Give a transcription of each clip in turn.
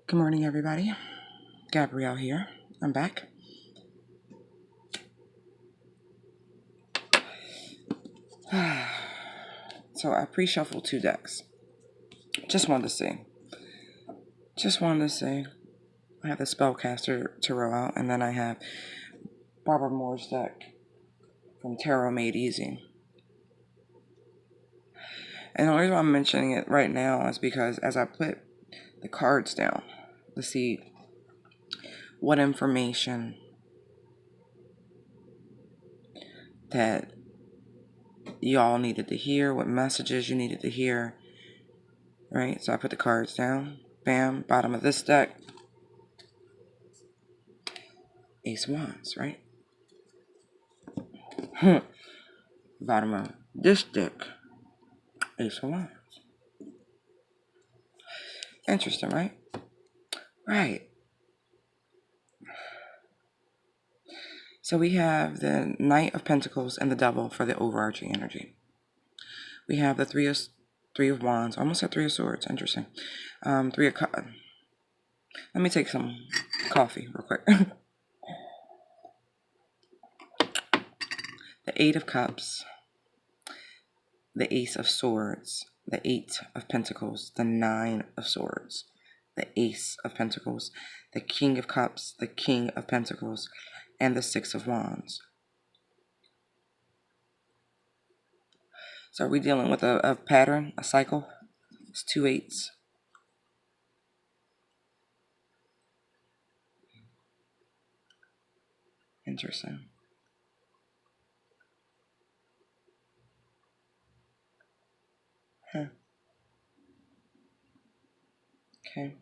Good morning, everybody. Gabrielle here. I'm back. So I pre-shuffled 2 decks. Just wanted to see. I have the Spellcaster Tarot out, and then I have Barbara Moore's deck from Tarot Made Easy. And the reason why I'm mentioning it right now is because as I put the cards down to see what information that y'all needed to hear, what messages you needed to hear, right? So I put the cards down. Bam, bottom of this deck, Ace of Wands, right? Bottom of this deck, Ace of Wands. Interesting, right? Right. So we have the Knight of Pentacles and the Devil for the overarching energy. We have the Three of Wands. Almost had Three of Swords. Interesting. Three of Cups. Let me take some coffee real quick. The Eight of Cups. The Ace of Swords. The Eight of Pentacles. The Nine of Swords. The Ace of Pentacles. The King of Cups. The King of Pentacles. And the Six of Wands. So are we dealing with a pattern, a cycle? It's 2 8s. Interesting. Huh. Okay.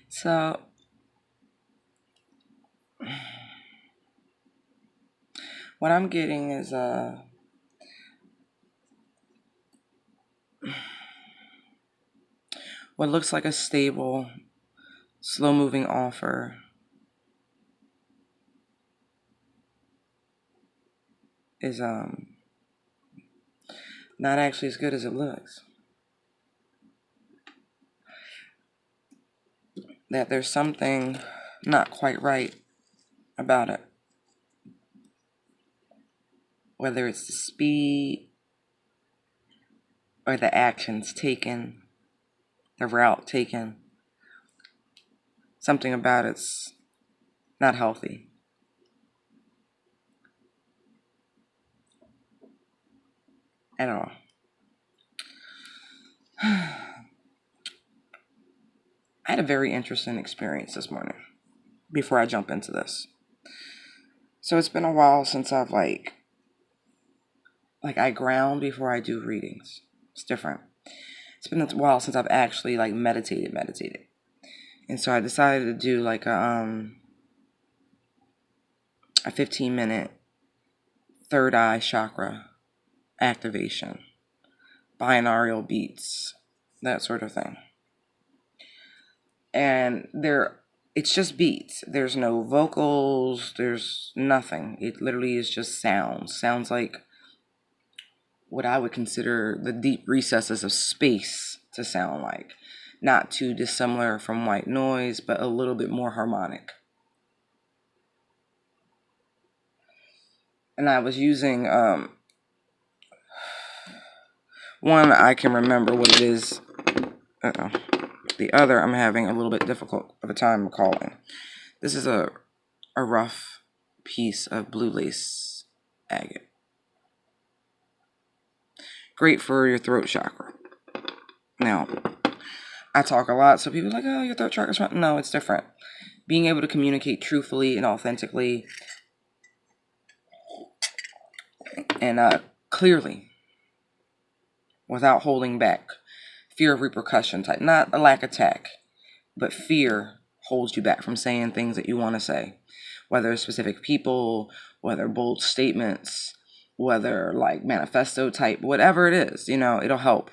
So what I'm getting is what looks like a stable, slow-moving offer is not actually as good as it looks. That there's something not quite right about it. Whether it's the speed or the actions taken, the route taken, something about it's not healthy. At all. I had a very interesting experience this morning before I jump into this. So it's been a while since I've like I ground before I do readings. It's different. It's been a while since I've actually like meditated. And so I decided to do like a 15-minute third eye chakra activation, binaural beats, that sort of thing. And it's just beats. There's no vocals, there's nothing. It literally is just sounds. Sounds like what I would consider the deep recesses of space to sound like. Not too dissimilar from white noise, but a little bit more harmonic. And I was using one, I can remember what it is. The other, I'm having a little bit difficult of a time recalling. This is a rough piece of blue lace agate. Great for your throat chakra. Now, I talk a lot, so people are like, oh, your throat chakra's fine. No, it's different. Being able to communicate truthfully and authentically and clearly without holding back. Fear of repercussion type. Not a lack of tact, but fear holds you back from saying things that you want to say. Whether specific people, whether bold statements, whether like manifesto type, whatever it is, it'll help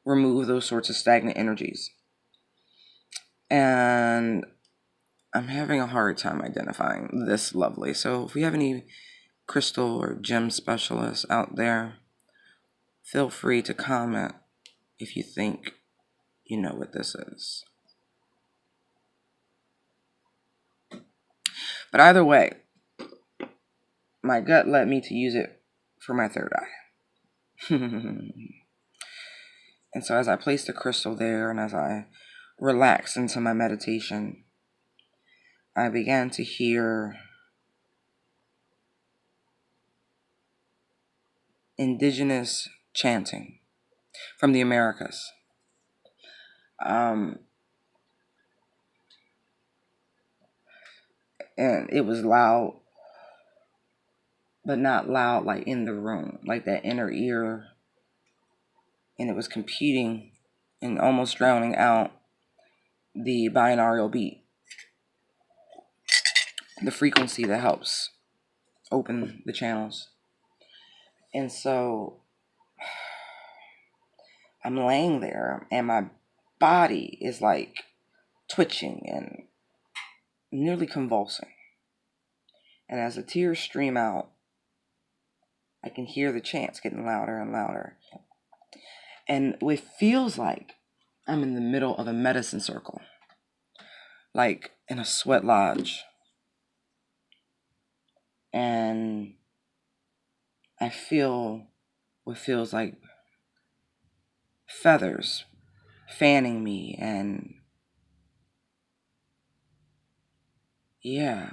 remove those sorts of stagnant energies. And I'm having a hard time identifying this lovely. So if we have any crystal or gem specialists out there, feel free to comment if you think you know what this is. But either way, my gut led me to use it for my third eye. And so as I placed the crystal there and as I relaxed into my meditation, I began to hear indigenous chanting from the Americas. And it was loud, but not loud like in the room, like that inner ear. And it was competing and almost drowning out the binaural beat, the frequency that helps open the channels. And so I'm laying there and my body is like twitching and nearly convulsing. And as the tears stream out, I can hear the chants getting louder and louder. And it feels like I'm in the middle of a medicine circle, like in a sweat lodge. And I feel what feels like feathers fanning me, and yeah,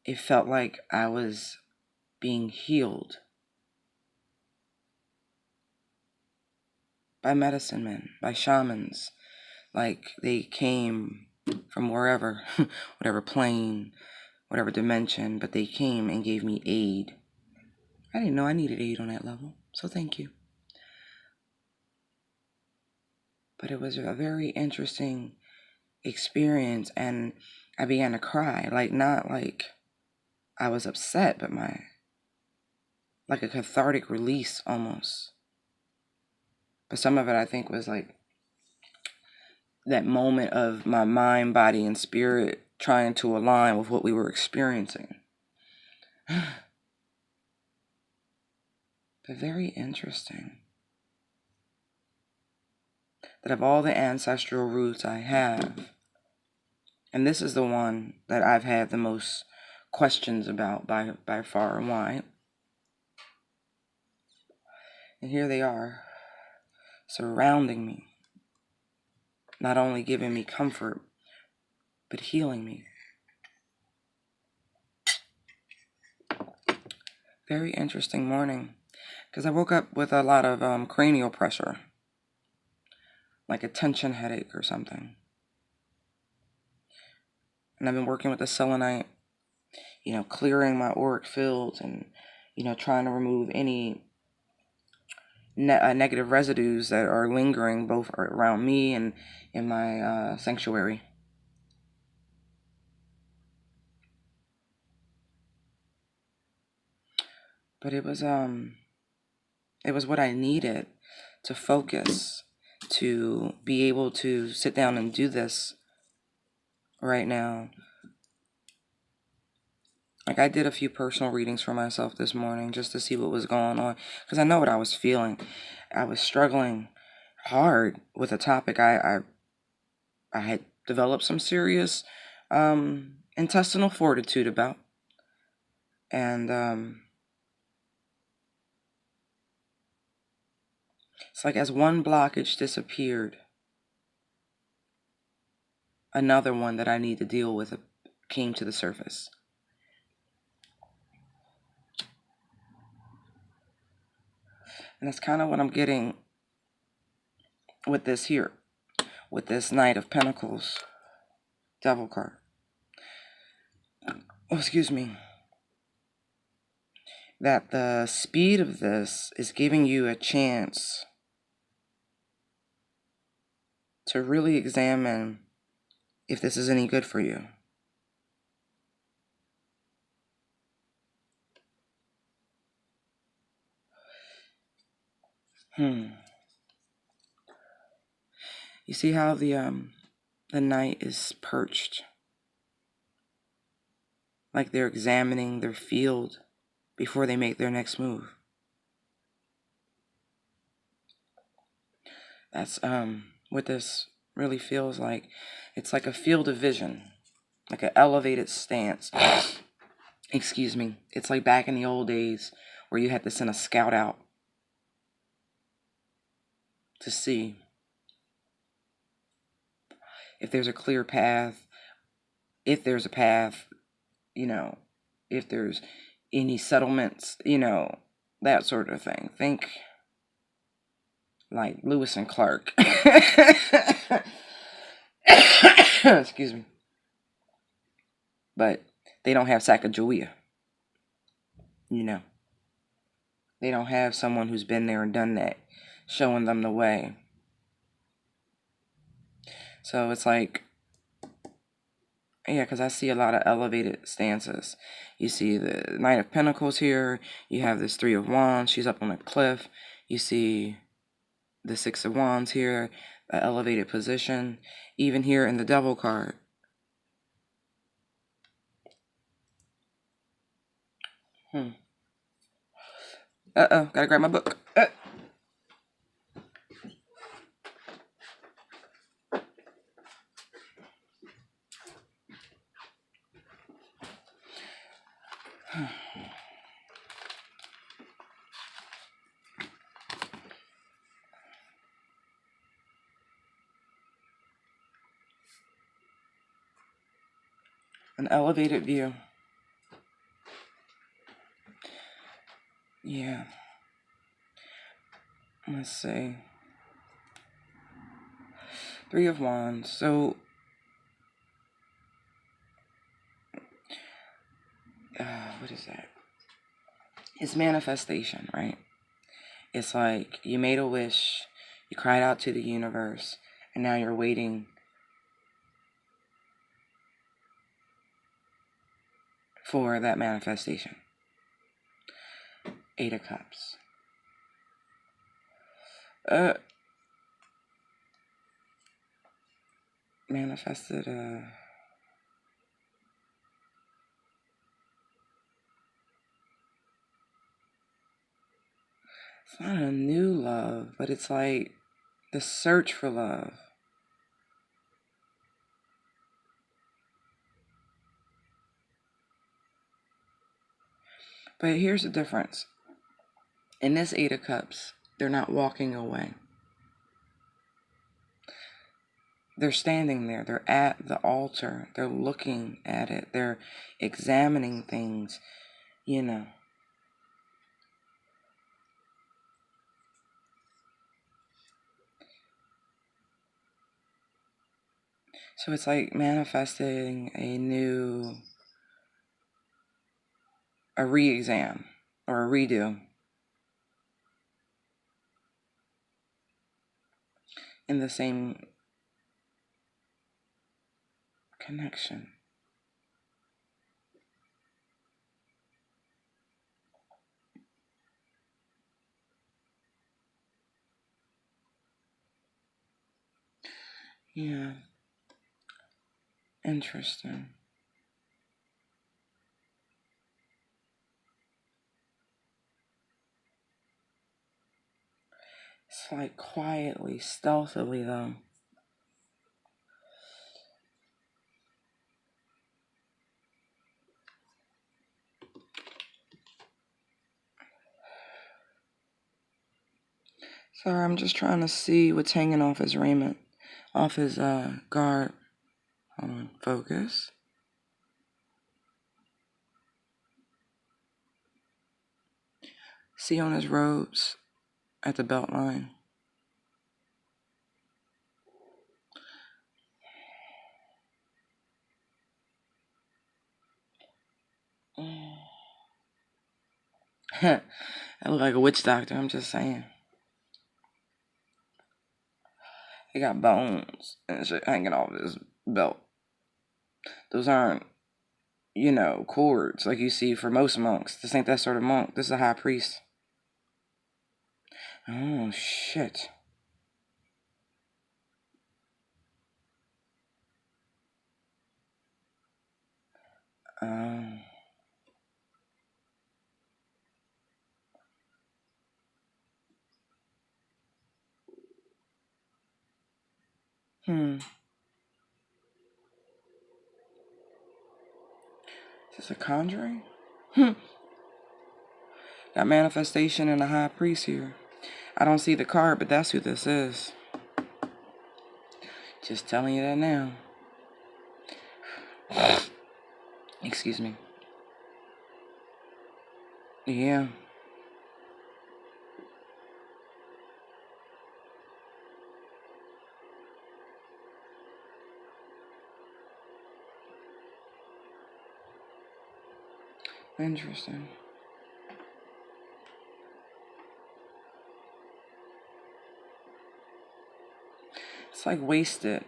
it felt like I was being healed by medicine men, by shamans, like they came from wherever, whatever plane, whatever dimension, but they came and gave me aid. I didn't know I needed aid on that level, so thank you. But it was a very interesting experience, and I began to cry, like not like I was upset, but like a cathartic release almost. But some of it I think was like that moment of my mind, body, and spirit trying to align with what we were experiencing. But very interesting that of all the ancestral roots I have, and this is the one that I've had the most questions about by far and wide. And here they are, surrounding me, not only giving me comfort, but healing me. Very interesting morning, because I woke up with a lot of cranial pressure, like a tension headache or something. And I've been working with the selenite, clearing my auric fields and, trying to remove any negative residues that are lingering both around me and in my sanctuary. But it was what I needed to focus, to be able to sit down and do this right now. Like I did a few personal readings for myself this morning just to see what was going on, because I know what I was feeling. I was struggling hard with a topic I had developed some serious intestinal fortitude about. And it's like as one blockage disappeared, another one that I need to deal with came to the surface. And that's kind of what I'm getting with this here, with this Knight of Pentacles, Devil card. Oh, excuse me. That the speed of this is giving you a chance to really examine if this is any good for you. You see how the knight is perched, like they're examining their field before they make their next move. That's what this really feels like. It's like a field of vision, like an elevated stance. Excuse me. It's like back in the old days where you had to send a scout out to see if there's a clear path, if there's a path, you know, if there's any settlements, that sort of thing. Think like Lewis and Clark. Excuse me. But they don't have Sacagawea. They don't have someone who's been there and done that, showing them the way. So it's like, yeah, because I see a lot of elevated stances. You see the Knight of Pentacles here. You have this Three of Wands. She's up on a cliff. You see the Six of Wands here, an elevated position. Even here in the Devil card. Gotta grab my book. An elevated view. Yeah. Let's see. Three of Wands. So, what is that? It's manifestation, right? It's like you made a wish, you cried out to the universe, and now you're waiting for that manifestation. Eight of Cups. Manifested it's not a new love, but it's like the search for love. But here's the difference. In this Eight of Cups, they're not walking away. They're standing there. They're at the altar. They're looking at it. They're examining things, So it's like manifesting a re-exam or a redo in the same connection. Yeah. Interesting. It's like quietly, stealthily though. Sorry, I'm just trying to see what's hanging off his raiment, off his garb. Hold on, focus. See on his robes at the belt line. I look like a witch doctor, I'm just saying. He got bones and shit hanging off his belt. Those aren't, cords like you see for most monks. This ain't that sort of monk. This is a high priest. Oh, shit. Um, Is this a conjuring? Got manifestation and a high priest here. I don't see the card, but that's who this is. Just telling you that now. Excuse me. Yeah. Interesting. It's like wasted.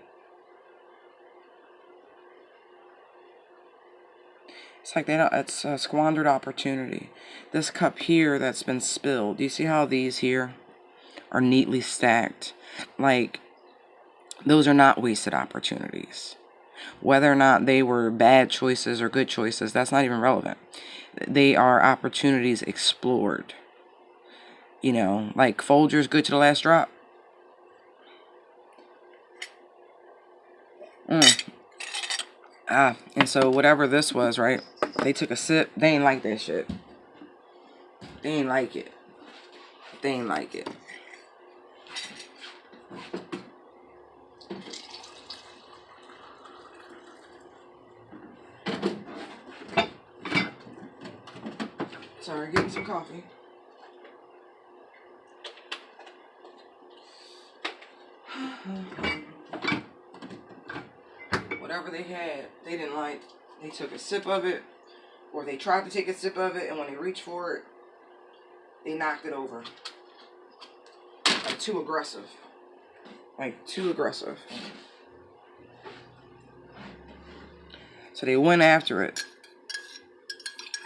It's like it's a squandered opportunity. This cup here that's been spilled. Do you see how these here are neatly stacked? Like, those are not wasted opportunities. Whether or not they were bad choices or good choices, that's not even relevant. They are opportunities explored. You know, like Folgers good to the last drop. And so whatever this was, right? They took a sip. They ain't like that shit. They ain't like it. They ain't like it. Sorry, getting some coffee. Whatever they had, they didn't like. They took a sip of it, or they tried to take a sip of it, and when they reached for it, they knocked it over. Like, too aggressive. Like, too aggressive. So they went after it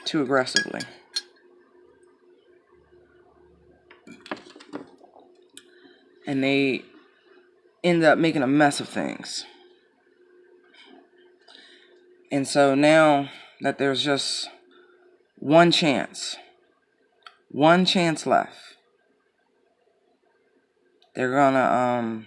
too aggressively. And they end up making a mess of things. And so now that there's just one chance left, they're gonna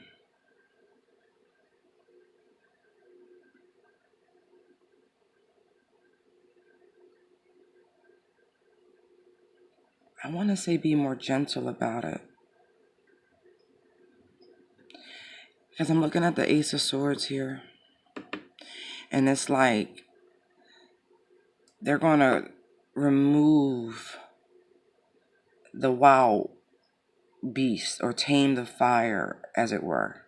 I want to say be more gentle about it. Because I'm looking at the Ace of Swords here. And it's like they're going to remove the wild beast or tame the fire, as it were.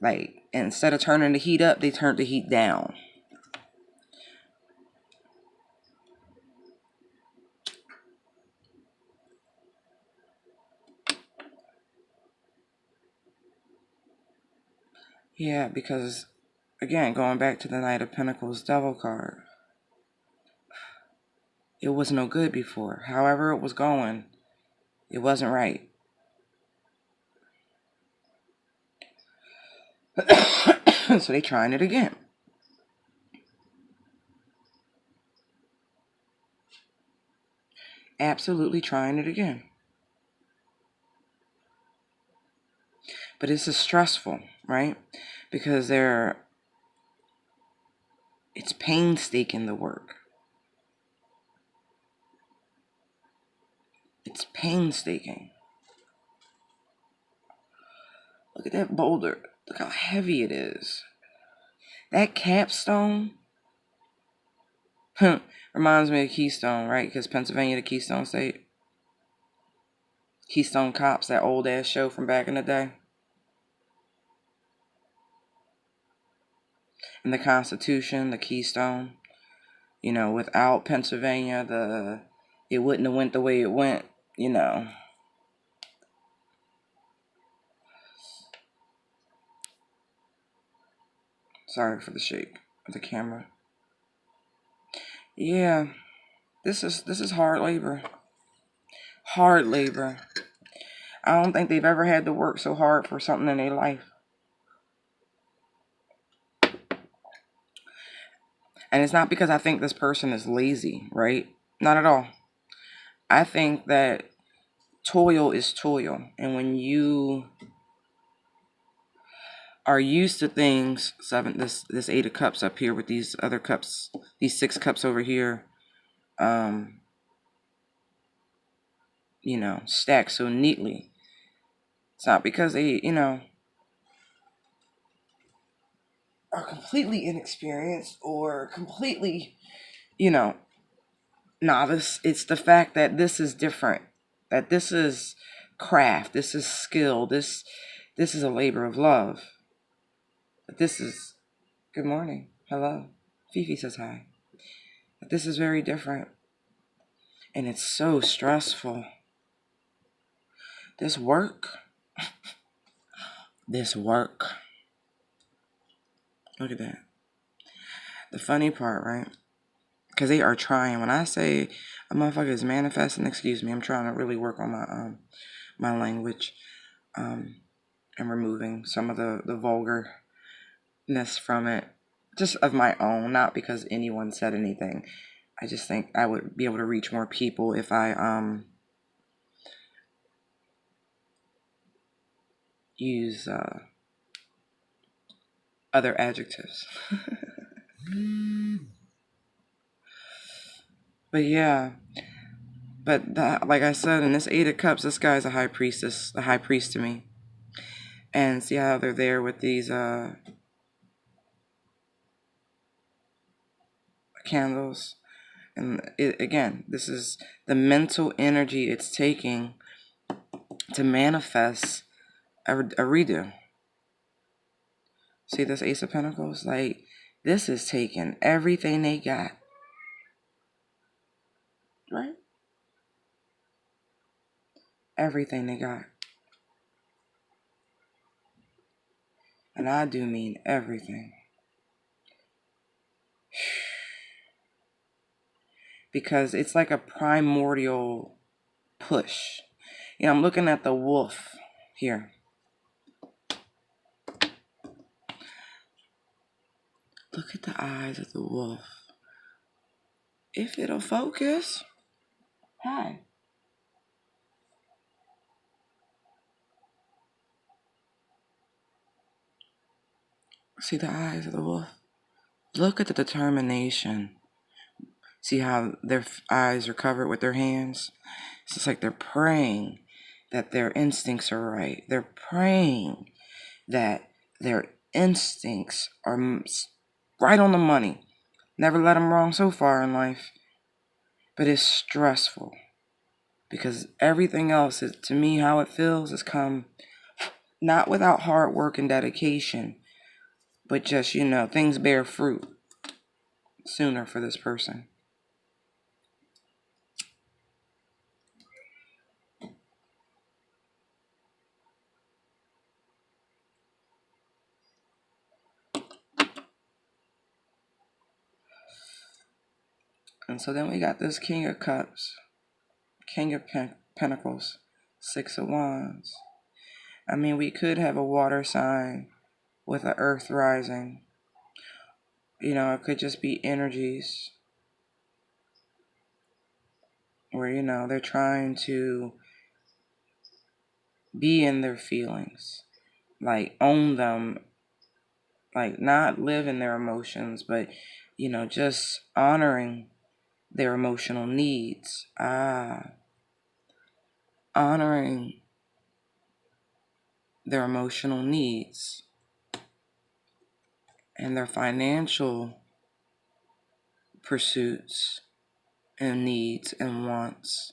Like, instead of turning the heat up, they turned the heat down. Yeah, because, again, going back to the Knight of Pentacles Devil card, it was no good before. However it was going, it wasn't right. So they trying it again. Absolutely trying it again. But this is stressful, right? Because it's painstaking, the work. It's painstaking. Look at that boulder. Look how heavy it is. That capstone reminds me of Keystone, right? Because Pennsylvania, the Keystone State. Keystone Cops, that old ass show from back in the day. And the Constitution, the Keystone. You know, without Pennsylvania, it wouldn't have went the way it went, you know. Sorry for the shake of the camera. Yeah, this is hard labor. Hard labor. I don't think they've ever had to work so hard for something in their life. And it's not because I think this person is lazy, right? Not at all. I think that toil is toil. And when you are used to things. This 8 of Cups up here with these other cups, these 6 cups over here, stacked so neatly. It's not because they, are completely inexperienced or completely, novice. It's the fact that this is different, that this is craft, this is skill, this is a labor of love. That this is, good morning, hello, Fifi says hi. That this is very different, and it's so stressful. This work, look at that. The funny part, right? Because they are trying. When I say a motherfucker is manifesting, excuse me, I'm trying to really work on my language, and removing some of the vulgarness from it, just of my own, not because anyone said anything. I just think I would be able to reach more people if I use other adjectives. But yeah, like I said, in this 8 of Cups, this guy's a high priest to me. And see how they're there with these candles. And again, this is the mental energy it's taking to manifest a redo. See this Ace of Pentacles? Like, this is taking everything they got. Right? Everything they got. And I do mean everything. Because it's like a primordial push. I'm looking at the wolf here. Look at the eyes of the wolf. If it'll focus. Hi. See the eyes of the wolf? Look at the determination. See how their eyes are covered with their hands? It's just like they're praying that their instincts are right. They're praying that their instincts are right on the money. Never let them wrong so far in life. But it's stressful. Because everything else, is, to me, how it feels has come not without hard work and dedication, but just, things bear fruit sooner for this person. And so then we got this King of Cups, King of Pentacles, 6 of Wands. I mean, we could have a water sign with an earth rising. It could just be energies where, they're trying to be in their feelings, like own them, like not live in their emotions, but, just honoring their emotional needs. Honoring their emotional needs and their financial pursuits and needs and wants.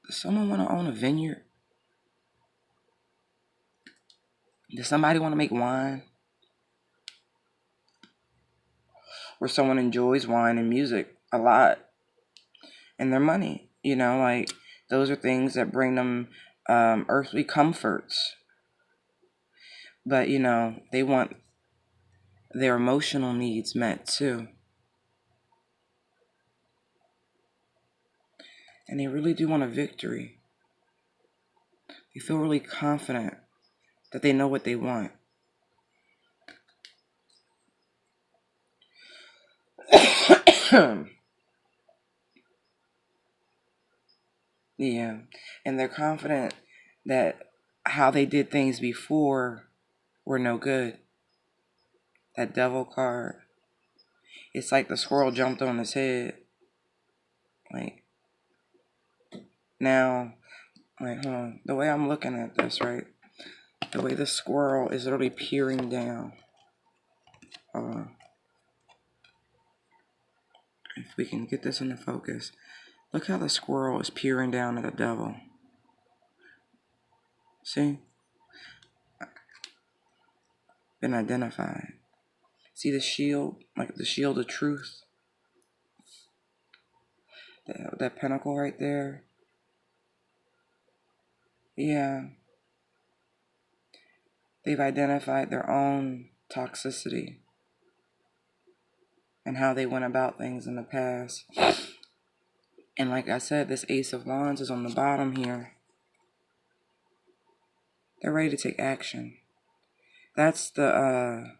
Does someone want to own a vineyard? Does somebody want to make wine? Or someone enjoys wine and music a lot and their money? Like those are things that bring them earthly comforts. But, they want their emotional needs met too. And they really do want a victory. They feel really confident that they know what they want. Yeah. And they're confident that how they did things before were no good. That devil card. It's like the squirrel jumped on his head. Like, now, like, hold on. The way I'm looking at this, right? The way the squirrel is literally peering down. Hold on. If we can get this into focus. Look how the squirrel is peering down at the devil. See? Been identified. See the shield? Like the shield of truth? That pinnacle right there? Yeah. They've identified their own toxicity and how they went about things in the past. And like I said, this Ace of Wands is on the bottom here. They're ready to take action. That's the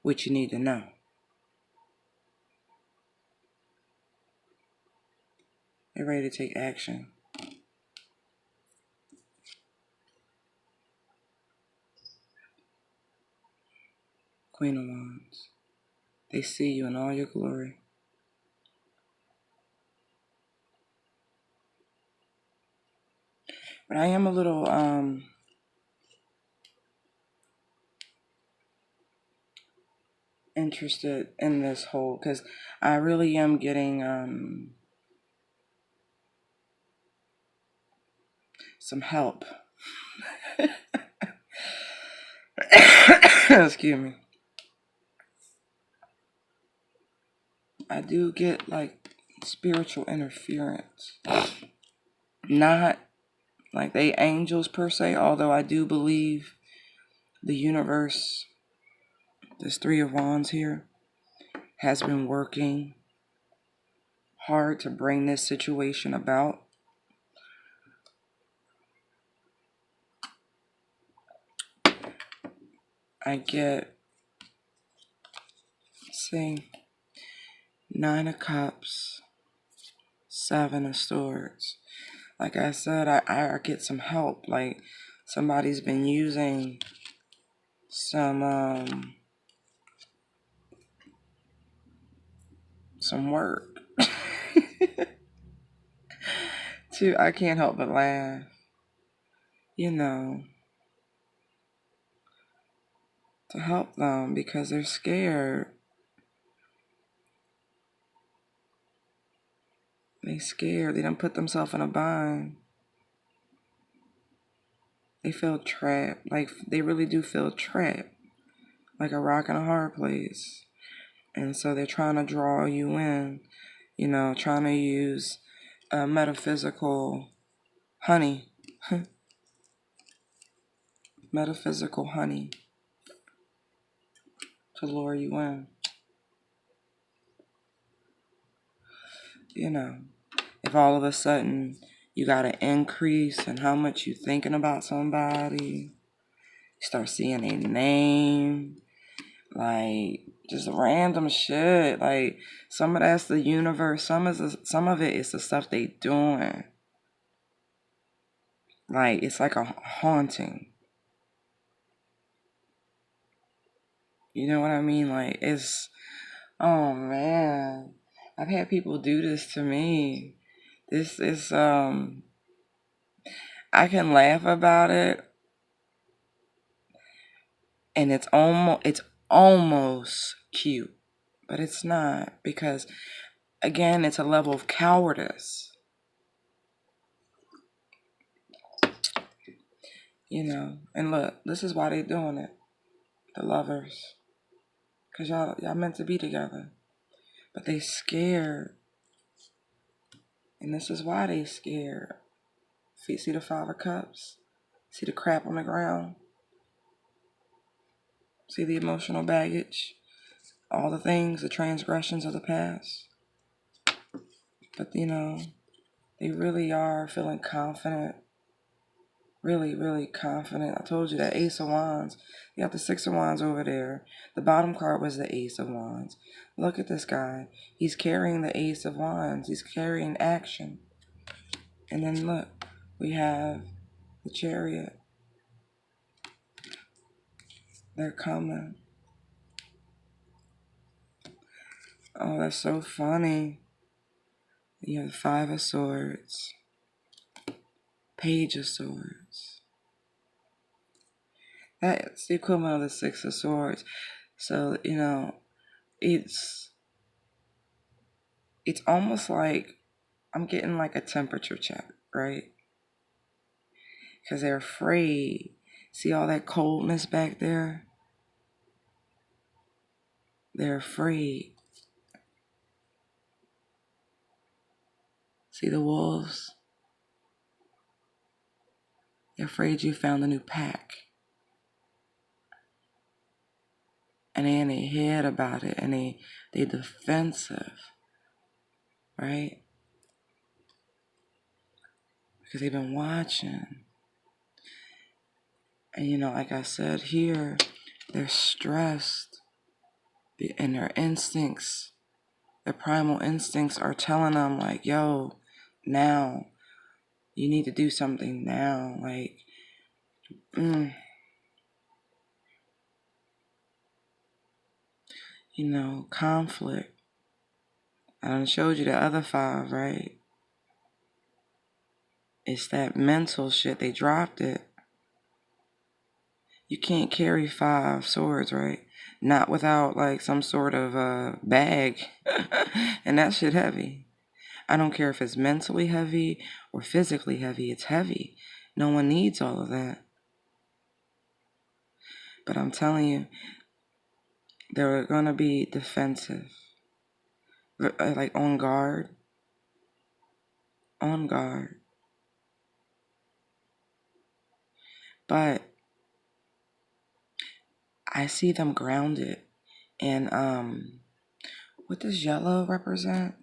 what you need to know. They're ready to take action. Queen of Wands. They see you in all your glory. But I am a little interested in this whole, because I really am getting some help. Excuse me. I do get like spiritual interference. Not like they angels per se, although I do believe the universe, this Three of Wands here, has been working hard to bring this situation about. I get, see, Nine of Cups, Seven of Swords. Like I said, I get some help. Like somebody's been using some work. I can't help but laugh. You know, to help them because they're scared. They scared. They don't put themselves in a bind. They feel trapped. Like they really do feel trapped. Like a rock in a hard place. And so they're trying to draw you in. You know, trying to use metaphysical honey. Metaphysical honey to lure you in. You know, if all of a sudden you got an increase in how much you thinking about somebody, you start seeing a name, like just random shit. Like some of that's the universe, some of it is the stuff they doing. Like it's like a haunting. You know what I mean? Like it's, oh man, I've had people do this to me. This is I can laugh about it, and it's almost cute, but it's not, because again, it's a level of cowardice. You know, and look, this is why they doing it. The lovers, cause y'all meant to be together, but they scared, and this is why they scared. See the Five of Cups? See the crap on the ground? See the emotional baggage? All the things, the transgressions of the past? But you know, they really are feeling confident. Really, really confident. I told you that Ace of Wands. You got the Six of Wands over there. The bottom card was the Ace of Wands. Look at this guy. He's carrying the Ace of Wands. He's carrying action. And then look, we have the Chariot. They're coming. Oh, that's so funny. You have the Five of Swords, Page of Swords. That's the equivalent of the Six of Swords. So, you know, it's almost like I'm getting like a temperature check, right? Because they're afraid. See all that coldness back there? They're afraid. See the wolves? They're afraid you found a new pack. And they in their head about it, and they defensive, right? Because they've been watching. And you know, like I said here, they're stressed. And their instincts, their primal instincts are telling them like, yo, now, you need to do something now. Like, you know, conflict. I done showed you the other five, right? It's that mental shit. They dropped it. You can't carry 5 swords, right? Not without like some sort of bag. And that shit heavy. I don't care if it's mentally heavy or physically heavy. It's heavy. No one needs all of that. But I'm telling you, they're going to be defensive. Like on guard. On guard. But I see them grounded. And what does yellow represent?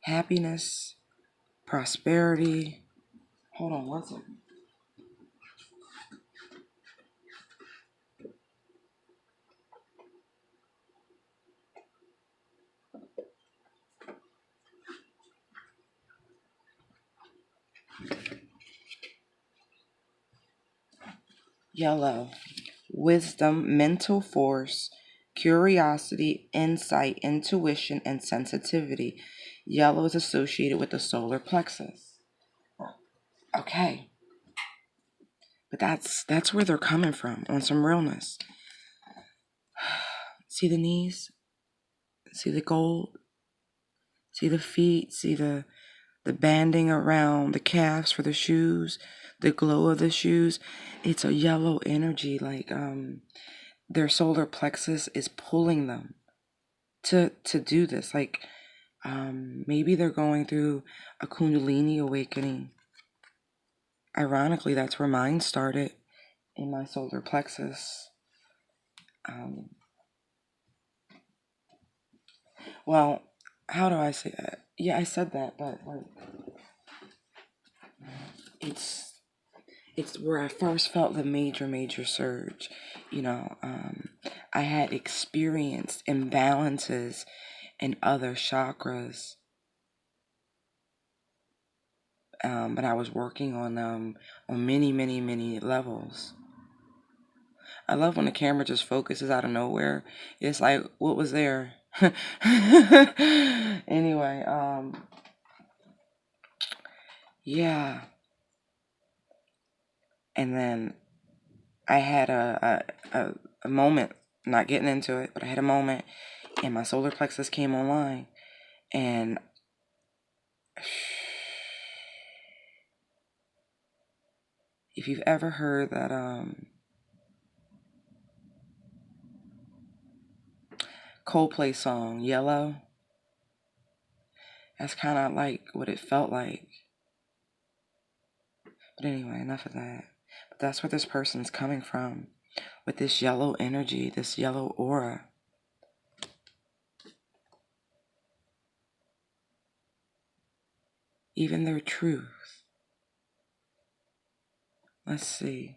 Happiness, prosperity. Hold on one second. Yellow, wisdom, mental force, curiosity, insight, intuition, and sensitivity. Yellow is associated with the solar plexus. Okay. But that's where they're coming from, on some realness. See the knees? See the gold? See the feet? See the banding around the calves for the shoes? The glow of the shoes? It's a yellow energy, like their solar plexus is pulling them to do this. Like maybe they're going through a Kundalini awakening. Ironically, that's where mine started, in my solar plexus. Well, how do I say that? Yeah, I said that, but like, it's where I first felt the major surge. You know, I had experienced imbalances in other chakras, but I was working on them on many levels. I love when the camera just focuses out of nowhere. It's like, what was there? Anyway, yeah. And then I had a moment, not getting into it, but I had a moment, and my solar plexus came online. And if you've ever heard that Coldplay song, Yellow, that's kind of like what it felt like. But anyway, enough of that. But that's where this person's coming from, with this yellow energy, this yellow aura. Even their truth. Let's see.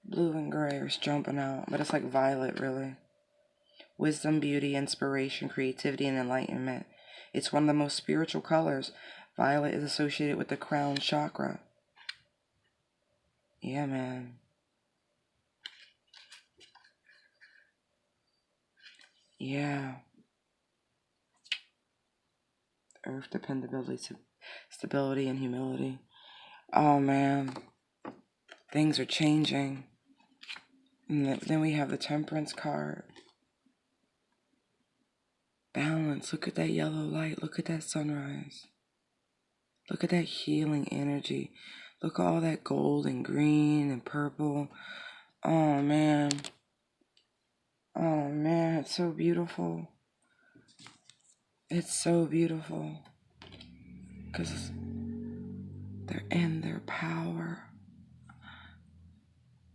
Blue and gray are jumping out, but it's like violet, really. Wisdom, beauty, inspiration, creativity, and enlightenment. It's one of the most spiritual colors. Violet is associated with the crown chakra. Yeah, man. Yeah. Earth dependability, stability, and humility. Oh, man. Things are changing. And then we have the Temperance card. Balance. Look at that yellow light. Look at that sunrise. Look at that healing energy. Look at all that gold and green and purple. Oh, man. Oh, man. It's so beautiful. It's so beautiful. Because they're in their power.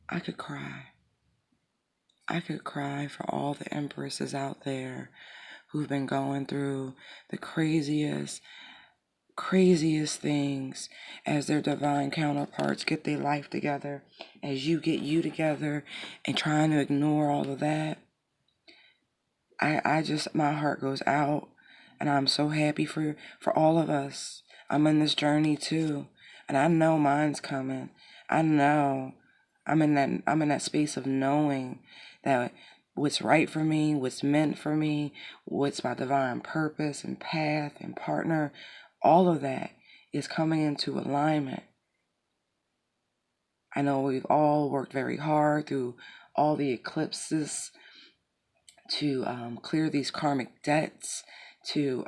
I could cry. I could cry for all the empresses out there who've been going through the craziest things as their divine counterparts get their life together, as you get you together, and trying to ignore all of that. I just, my heart goes out, and I'm so happy for all of us. I'm in this journey too, and I know mine's coming. I know I'm in that space of knowing that what's right for me, what's meant for me, what's my divine purpose and path and partner, all of that is coming into alignment. I know we've all worked very hard through all the eclipses to clear these karmic debts, to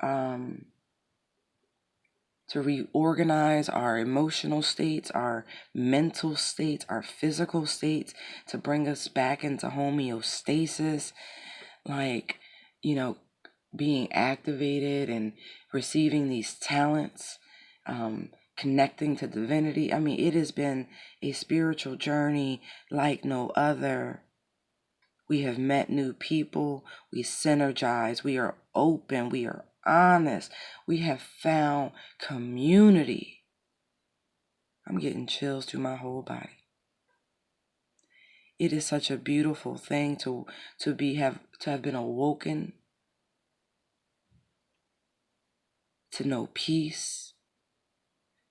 reorganize our emotional states, our mental states, our physical states, to bring us back into homeostasis, like, being activated and receiving these talents, connecting to divinity. I mean, it has been a spiritual journey like no other. We have met new people. We synergize. We are open. We are honest. We have found community. I'm getting chills through my whole body. It is such a beautiful thing to have been awoken, to know peace,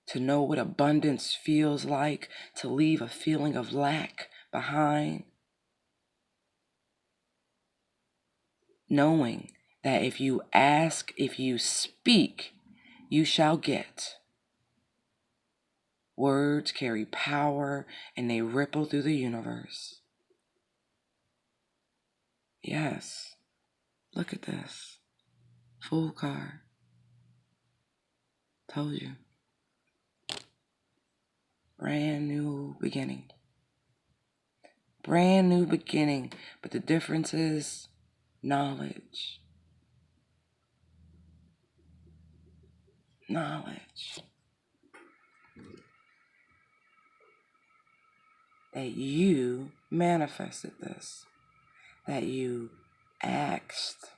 to know what abundance feels like, to leave a feeling of lack behind. Knowing that if you ask, if you speak, you shall get. Words carry power and they ripple through the universe. Yes. Look at this. Fool card. Told you. Brand new beginning. Brand new beginning. But the difference is knowledge. Knowledge. That you manifested this. That you asked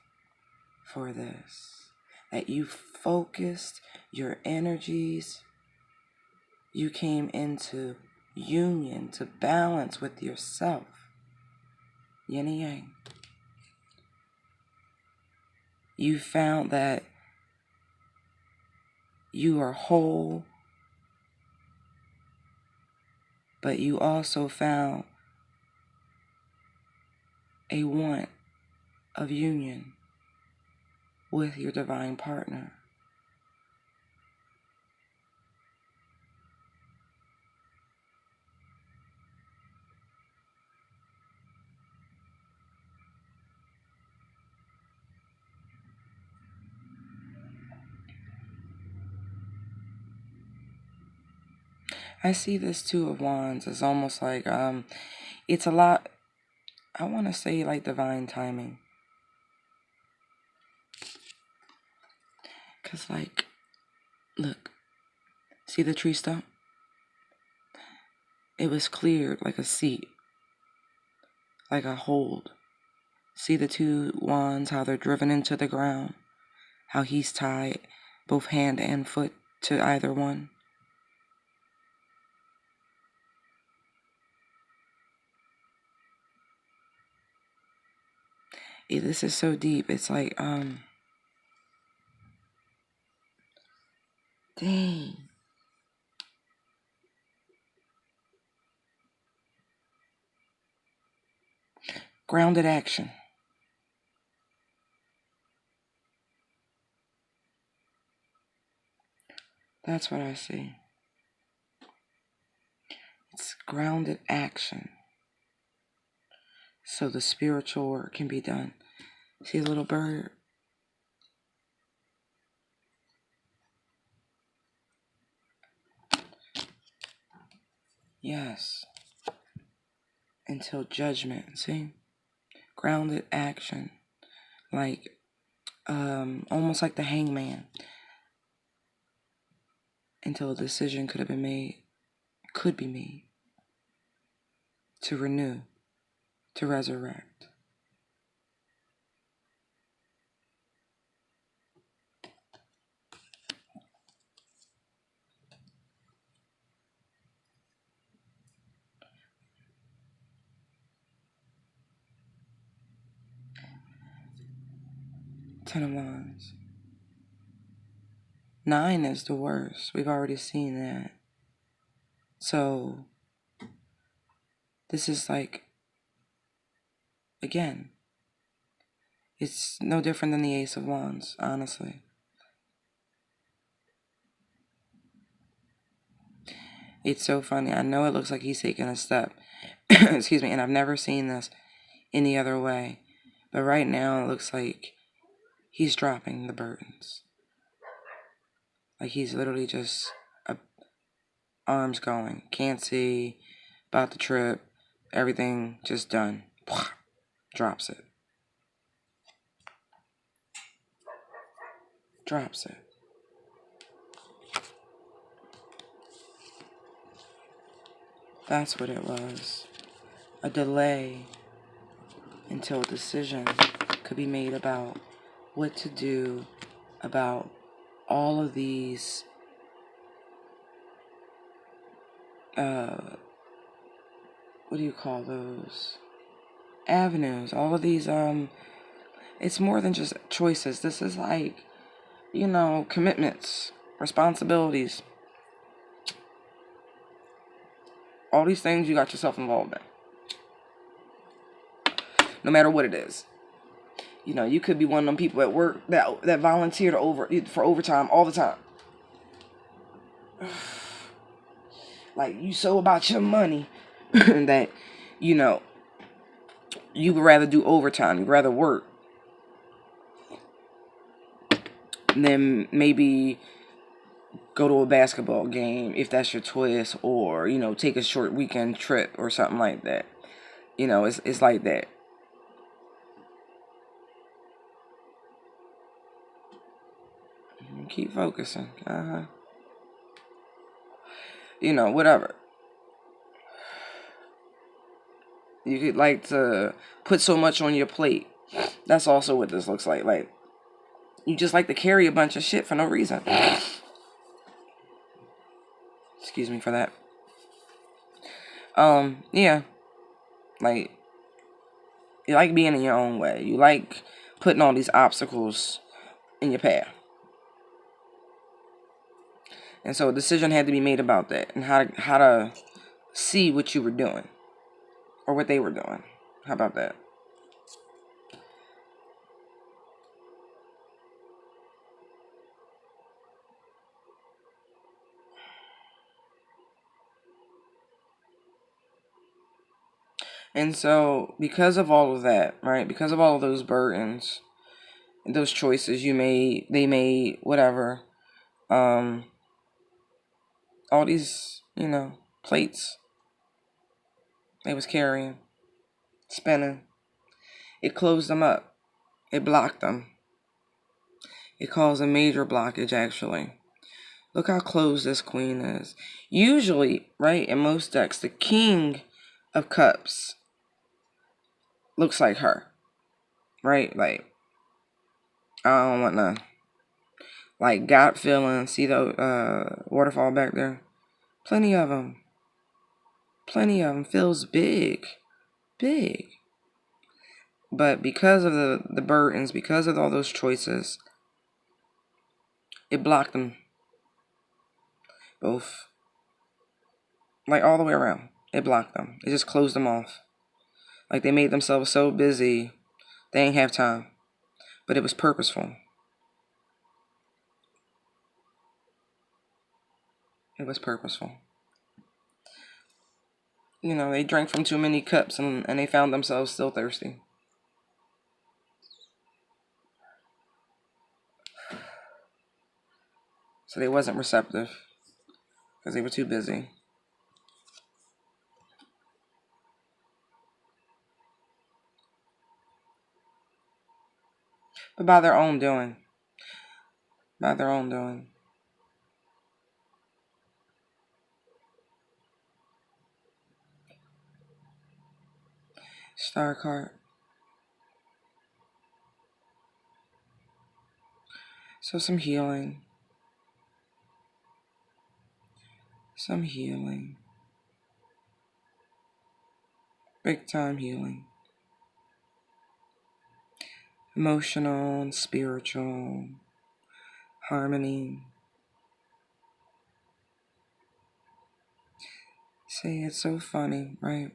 for this. That you focused your energies. You came into union, to balance with yourself. Yin and yang. You found that you are whole, but you also found a want of union with your divine partner. I see this Two of Wands as almost like, it's a lot, I want to say like divine timing. Because like, look, see the tree stump? It was cleared like a seat, like a hold. See the two wands, how they're driven into the ground, how he's tied both hand and foot to either one. This is so deep. It's like, Dang. Grounded action. That's what I see. It's grounded action. So the spiritual work can be done. See a little bird? Yes. Until judgment. See? Grounded action. Like, almost like the hangman. Until a decision could be made to renew, to resurrect. Ten of Wands. 9 is the worst. We've already seen that. So, this is like, again, it's no different than the Ace of Wands, honestly. It's so funny. I know it looks like he's taking a step. Excuse me. And I've never seen this any other way. But right now, it looks like he's dropping the burdens. Like he's literally just arms going. Can't see. About the trip. Everything just done. Drops it. Drops it. That's what it was. A delay until a decision could be made about what to do about all of these what do you call those? Avenues. All of these it's more than just choices. This is like, commitments, responsibilities. All these things you got yourself involved in. No matter what it is. You could be one of them people at work that volunteer for overtime all the time. Like, you so about your money that, you would rather do overtime. You'd rather work than maybe go to a basketball game if that's your twist, or, take a short weekend trip or something like that. It's like that. Keep focusing. Whatever. You could like to put so much on your plate. That's also what this looks like. Like, you just like to carry a bunch of shit for no reason. Excuse me for that. Yeah. Like, you like being in your own way. You like putting all these obstacles in your path. And so a decision had to be made about that, and how to see what you were doing, or what they were doing. How about that? And so, because of all of that, right? Because of all of those burdens, those choices they made, whatever. All these, plates they was carrying, spinning. It closed them up. It blocked them. It caused a major blockage, actually. Look how closed this queen is. Usually, right, in most decks, the King of Cups looks like her, right? Like, I don't want to, like, got feeling. See the waterfall back there? Plenty of them. Plenty of them. Feels big. Big. But because of the burdens, because of all those choices, it blocked them. Both. Like all the way around. It blocked them. It just closed them off. Like they made themselves so busy, they ain't have time. But it was purposeful. It was purposeful. You know, they drank from too many cups and they found themselves still thirsty. So they wasn't receptive because they were too busy. But by their own doing. By their own doing. Star card. So some healing. Some healing. Big time healing. Emotional and spiritual harmony. See, it's so funny, right?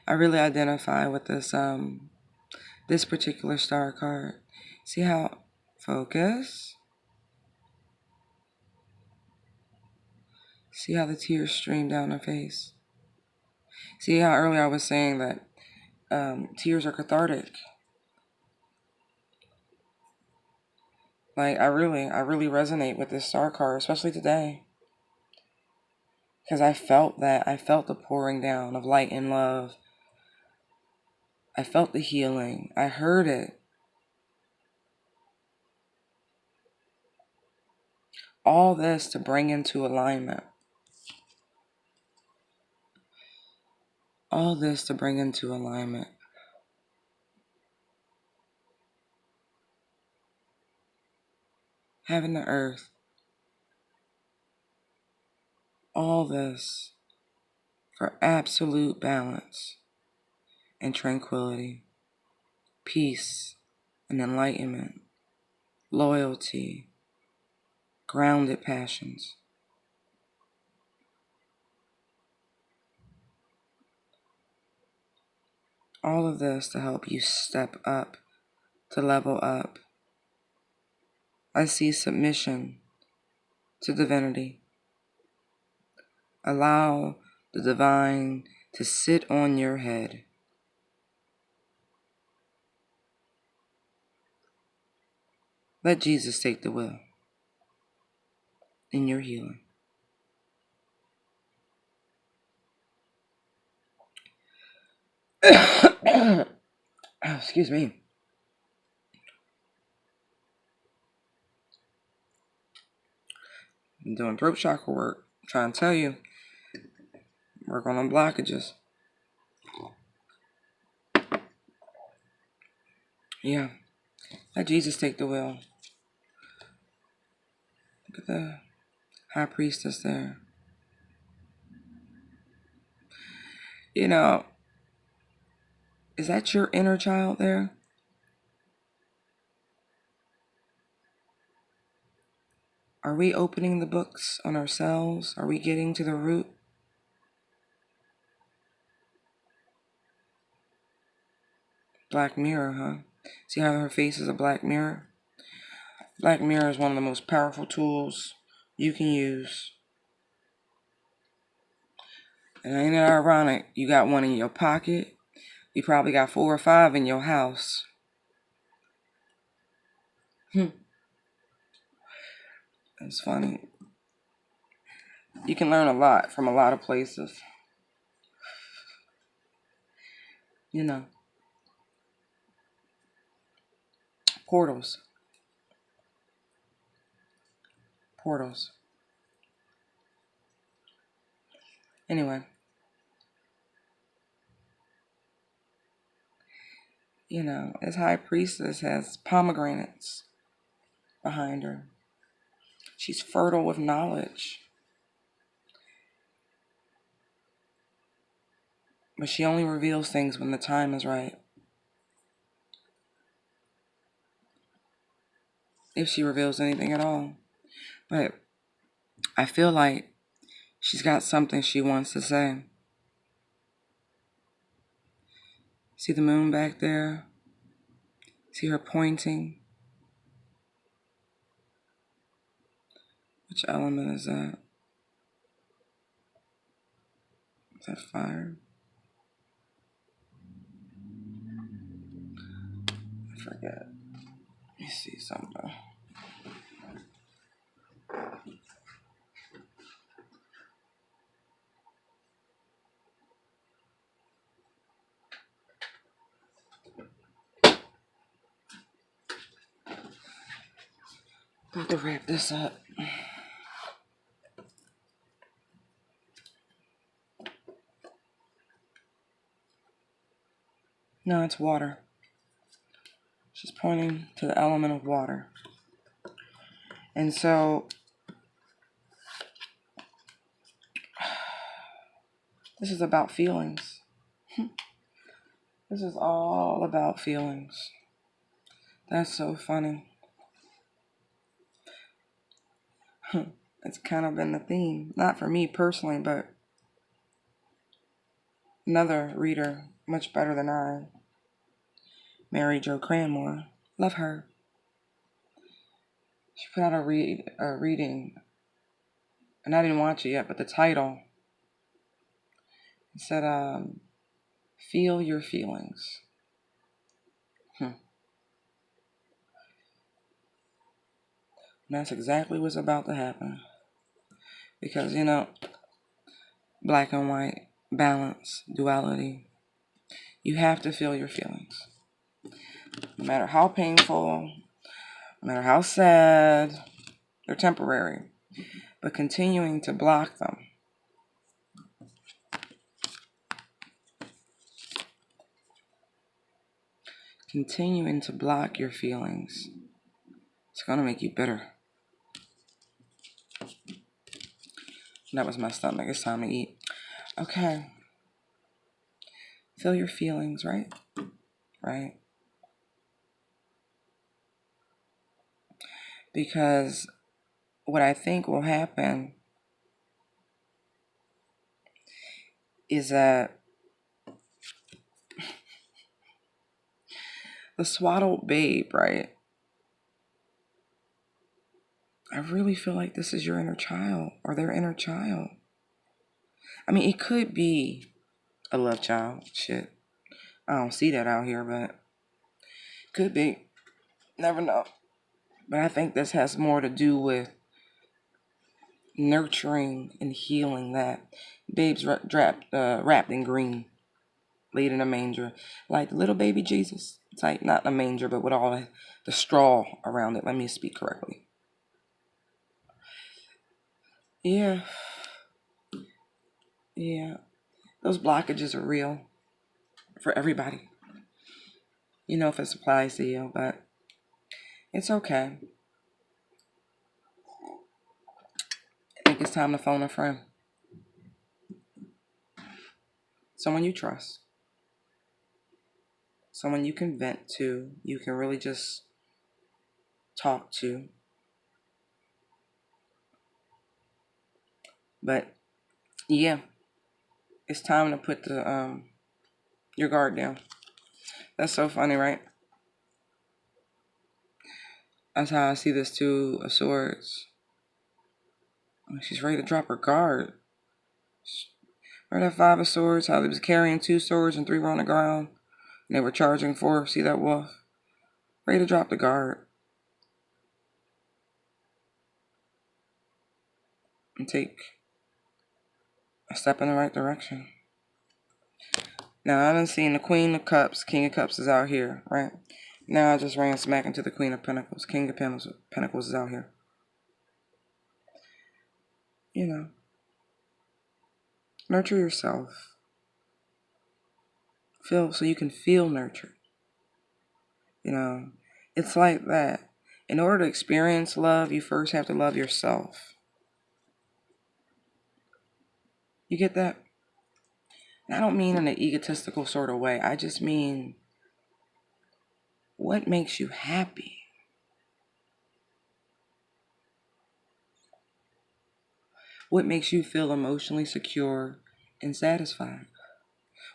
I really identify with this particular star card. See how focus? See how the tears stream down her face? See how earlier I was saying that tears are cathartic. Like I really resonate with this star card, especially today. Because I felt that. I felt the pouring down of light and love. I felt the healing. I heard it. All this to bring into alignment. All this to bring into alignment. Heaven to earth. All this for absolute balance and tranquility, peace and enlightenment, loyalty, grounded passions. All of this to help you step up, to level up. I see submission to divinity. Allow the divine to sit on your head. Let Jesus take the wheel in your healing. Excuse me. I'm doing throat chakra work. I'm trying to tell you. Work on them blockages. Yeah. Let Jesus take the wheel. Look at the high priestess there. You know, is that your inner child there? Are we opening the books on ourselves? Are we getting to the root? Black mirror, huh? See how her face is a black mirror? Black mirror is one of the most powerful tools you can use. And ain't it ironic? You got one in your pocket. You probably got 4 or 5 in your house. It's funny. You can learn a lot from a lot of places. You know. Portals. Portals. Anyway. You know, this high priestess has pomegranates behind her. She's fertile with knowledge. But she only reveals things when the time is right. If she reveals anything at all. But I feel like she's got something she wants to say. See the moon back there? See her pointing? Which element is that? Is that fire? I forget. Let me see something. About to wrap this up. No, it's water. She's pointing to the element of water. And so, this is about feelings. This is all about feelings. That's so funny. It's kind of been the theme. Not for me personally, but another reader, much better than I, Mary Jo Cranmore. Love her. She put out a reading, and I didn't watch it yet, but the title, it said, feel your feelings. And that's exactly what's about to happen. Because, black and white, balance, duality. You have to feel your feelings. No matter how painful, no matter how sad, they're temporary. But continuing to block them. Continuing to block your feelings. It's going to make you bitter. That was my stomach. It's time to eat. Okay. Feel your feelings, right? Right? Because what I think will happen is that the swaddled babe, right? I really feel like this is your inner child or their inner child. I mean, it could be a love child. Shit. I don't see that out here, but could be. Never know. But I think this has more to do with nurturing and healing that babe's wrapped in green, laid in a manger, like little baby Jesus type, not a manger, but with all the straw around it. Let me speak correctly. Yeah. Those blockages are real for everybody. If it applies to you, but it's okay. I think it's time to phone a friend. Someone you trust. Someone you can vent to. You can really just talk to. But yeah, it's time to put your guard down. That's so funny, right? That's how I see this Two of Swords. She's ready to drop her guard. Right, that Five of Swords, how they was carrying 2 swords and 3 were on the ground. And they were charging 4. See that wolf? Ready to drop the guard. And take a step in the right direction. Now, I done seen the Queen of Cups, King of Cups is out here, right? Now I just ran smack into the Queen of Pentacles. King of Pentacles is out here. Nurture yourself. Feel so you can feel nurtured. It's like that. In order to experience love, you first have to love yourself. You get that? And I don't mean in an egotistical sort of way. I just mean, what makes you happy? What makes you feel emotionally secure and satisfied?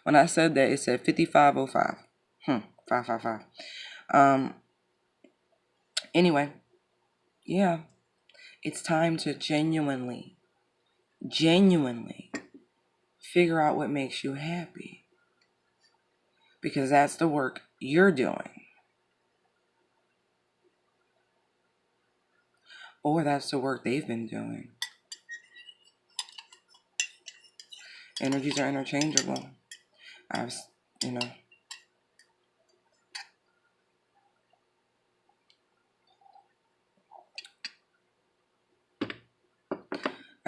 When I said that, it said 5505. 555. Anyway, yeah, it's time to genuinely figure out what makes you happy. Because that's the work you're doing. Or that's the work they've been doing. Energies are interchangeable. I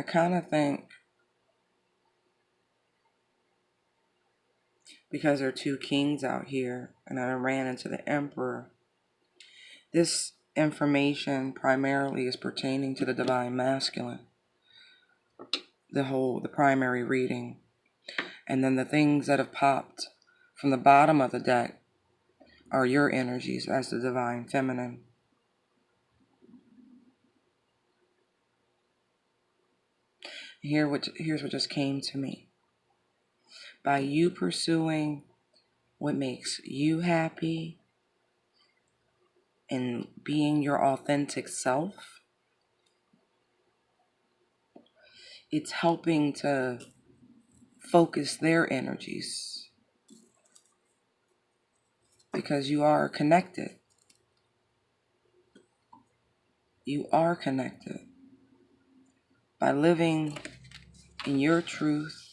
kind of think because there are two kings out here and I ran into the emperor, this information primarily is pertaining to the divine masculine, the primary reading. And then the things that have popped from the bottom of the deck are your energies as the divine feminine. Here's what just came to me. By you pursuing what makes you happy and being your authentic self, it's helping to focus their energies because you are connected. You are connected. By living in your truth,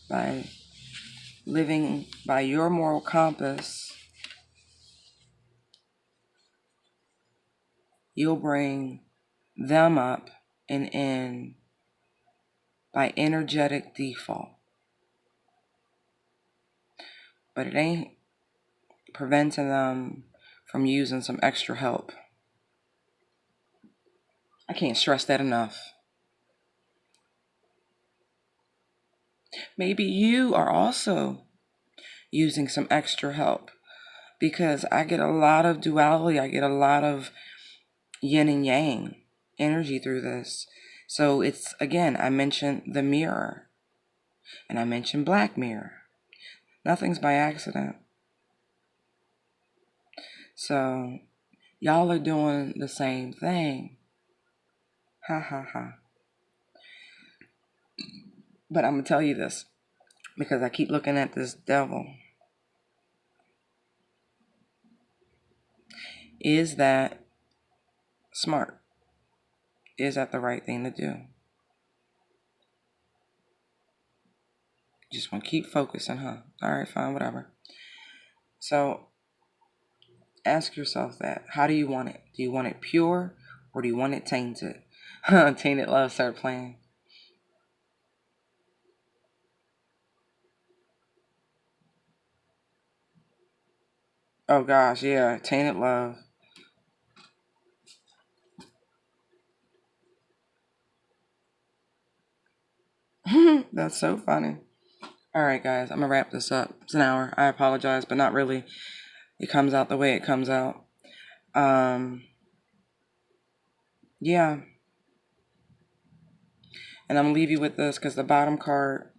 by living by your moral compass, you'll bring them up and in by energetic default. But it ain't preventing them from using some extra help. I can't stress that enough. Maybe you are also using some extra help because I get a lot of duality. I get a lot of yin and yang energy through this. So it's, again, I mentioned the mirror and I mentioned Black Mirror. Nothing's by accident. So y'all are doing the same thing. Ha ha ha. But I'm going to tell you this because I keep looking at this devil. Is that smart? Is that the right thing to do? Just want to keep focusing, huh? All right, fine, whatever. So ask yourself that. How do you want it? Do you want it pure or do you want it tainted? Tainted Love started playing. Oh gosh, yeah, Tainted Love. That's so funny. All right, guys, I'm gonna wrap this up. It's an hour. I apologize, but not really. It comes out the way it comes out. Yeah. And I'm gonna leave you with this because the bottom card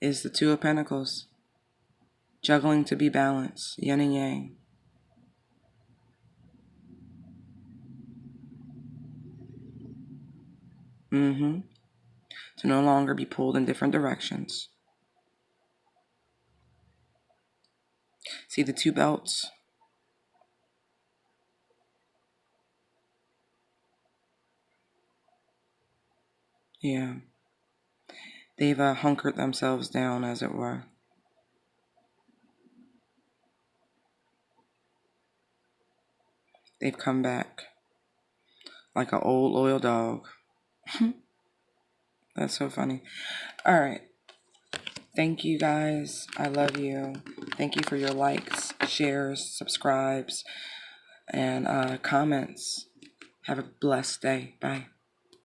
is the Two of Pentacles. Juggling to be balanced, yin and yang. To no longer be pulled in different directions. See the two belts? Yeah. They've hunkered themselves down, as it were. They've come back like an old loyal dog. That's so funny. All right. Thank you, guys. I love you. Thank you for your likes, shares, subscribes, and comments. Have a blessed day. Bye.